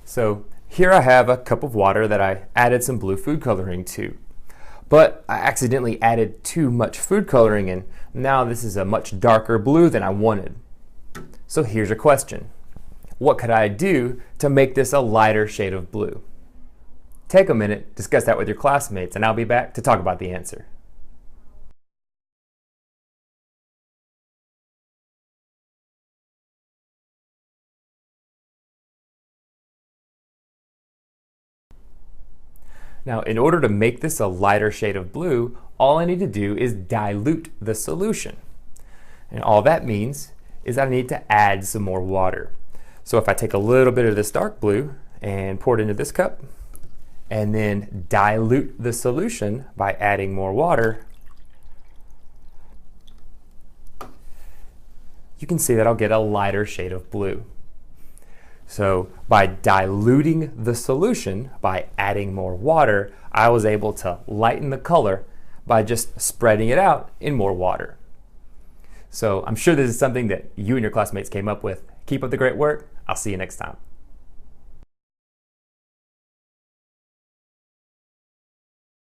So here I have a cup of water that I added some blue food coloring to. But I accidentally added too much food coloring, and now this is a much darker blue than I wanted. So here's a question. What could I do to make this a lighter shade of blue? Take a minute, discuss that with your classmates, and I'll be back to talk about the answer. Now, in order to make this a lighter shade of blue, all I need to do is dilute the solution. And all that means is that I need to add some more water. So if I take a little bit of this dark blue and pour it into this cup, and then dilute the solution by adding more water, you can see that I'll get a lighter shade of blue. So by diluting the solution, by adding more water, I was able to lighten the color by just spreading it out in more water. So I'm sure this is something that you and your classmates came up with. Keep up the great work. I'll see you next time.